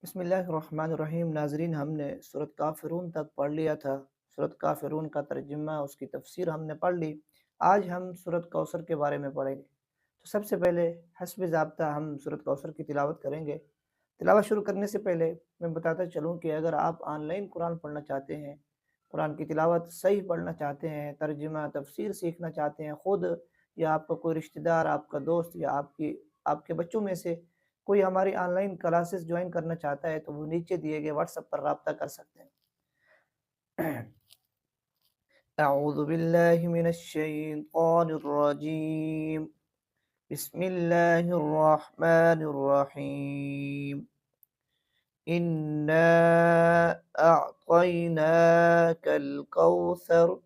बिस्मिल्लाहिर्रहमानिर्रहीम। नाज़रीन, हमने सूरत काफ़िरून तक पढ़ लिया था। सूरत काफ़िरून का तर्जुमा, उसकी तफसीर हमने पढ़ ली। आज हम सूरत कौसर के बारे में पढ़ेंगे। तो सबसे पहले हस्ब ज़ाब्ता हम सूरत कौसर की तिलावत करेंगे। तिलावत शुरू करने से पहले मैं बताता चलूँ कि अगर आप ऑनलाइन कुरान पढ़ना चाहते हैं, कुरान की तिलावत सही पढ़ना चाहते हैं, तर्जुमा तफसीर सीखना चाहते हैं ख़ुद, या आपका कोई रिश्तेदार, आपका दोस्त, या आपके बच्चों में से कोई हमारी ऑनलाइन क्लासेस ज्वाइन करना चाहता है, तो वो नीचे दिए गए व्हाट्सएप पर राब्ता कर सकते हैं। अऊज़ु बिल्लाहि मिनश शैतानिर रजीम। बिस्मिल्लाहिर रहमानिर रहीम। इन्ना अअतैनाकल कौसर।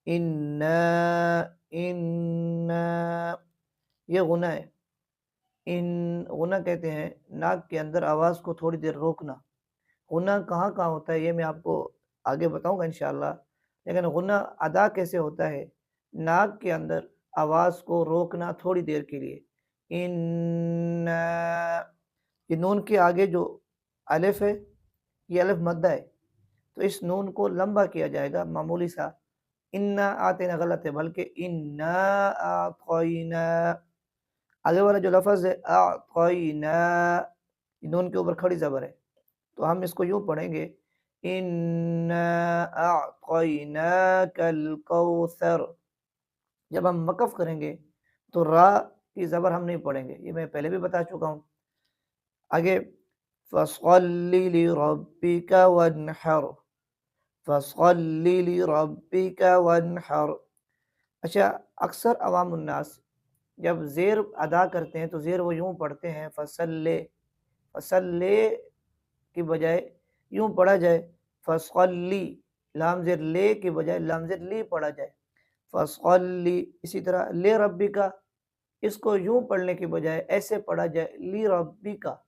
इन्ना इन्ना ये गुना है। इन गुना कहते हैं नाक के अंदर आवाज़ को थोड़ी देर रोकना। गुना कहाँ-कहाँ होता है ये मैं आपको आगे बताऊँगा इंशाअल्लाह। लेकिन गुना अदा कैसे होता है? नाक के अंदर आवाज़ को रोकना थोड़ी देर के लिए। इन्ना, ये नून के आगे जो अलिफ है, ये अलिफ मद्दा है, तो इस नून को लंबा किया जाएगा मामूली सा। इन्ना आतेना गलत है, बल्कि इन्ना आतैना। आगे वाला जो लफ्ज़ है आतैना, नून के ऊपर खड़ी ज़बर है, तो हम इसको यूँ पढ़ेंगे, इन्ना अअतैनाकल कौसर। जब हम वक़्फ़ करेंगे तो रा की ज़बर हम नहीं पढ़ेंगे, ये मैं पहले भी बता चुका हूँ। आगे फ़स्सल्लि लिरब्बिका वन्हर। फ़स्सल्लि लिरब्बिका वन्हर। अच्छा, अक्सर अवामुन्नास जब ज़ेर अदा करते हैं तो ज़ेर वो यूँ पढ़ते हैं फ़सल्ले। फ़सल्ले की बजाय यूँ पढ़ा जाए फ़स्सल्ली, लाम ज़ेर ले की बजाय लाम ज़ेर ली पढ़ा जाए फ़स्सल्ली। इसी तरह ले रब्बिका, इसको यूँ पढ़ने की बजाय ऐसे पढ़ा जाए ली रब्बिका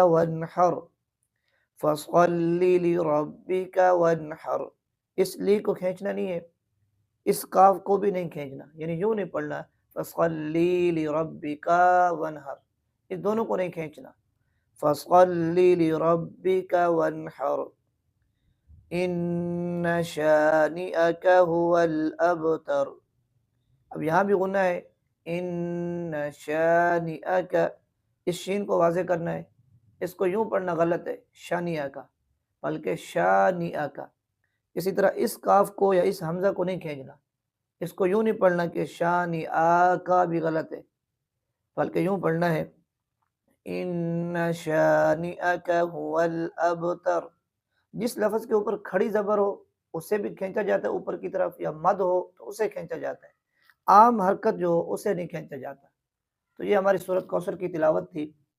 वन्हर। फ़स्सल्ली लिरब्बिका वन्हर। इस ली को खींचना नहीं है, इस काफ को भी नहीं खींचना, यानी यूँ नहीं पढ़ना फ़स्सल्ली लिरब्बिका वन्हर, इस दोनों को नहीं खींचना। फ़स्सल्लि लिरब्बिका वन्हर। इन्न शानिअक हुवल अबतर। अब यहाँ भी गुना है, इन्न शानिअक, इस शीन को वाज़े करना है, इसको यूँ पढ़ना गलत है शानिअका, बल्कि शानिअका। इसी तरह इस काफ को या इस हमज़ा को नहीं खींचना, इसको यूँ नहीं पढ़ना कि शानिआका भी गलत है, बल्कि यूँ पढ़ना है इन्न शानिअक हुवल अबतर। जिस लफ्ज़ के ऊपर खड़ी ज़बर हो उससे भी खींचा जाता है ऊपर की तरफ, या मद हो तो उसे खींचा जाता है, आम हरकत जो हो उसे नहीं खींचा जाता। तो ये हमारी सूरत कौसर की तिलावत थी।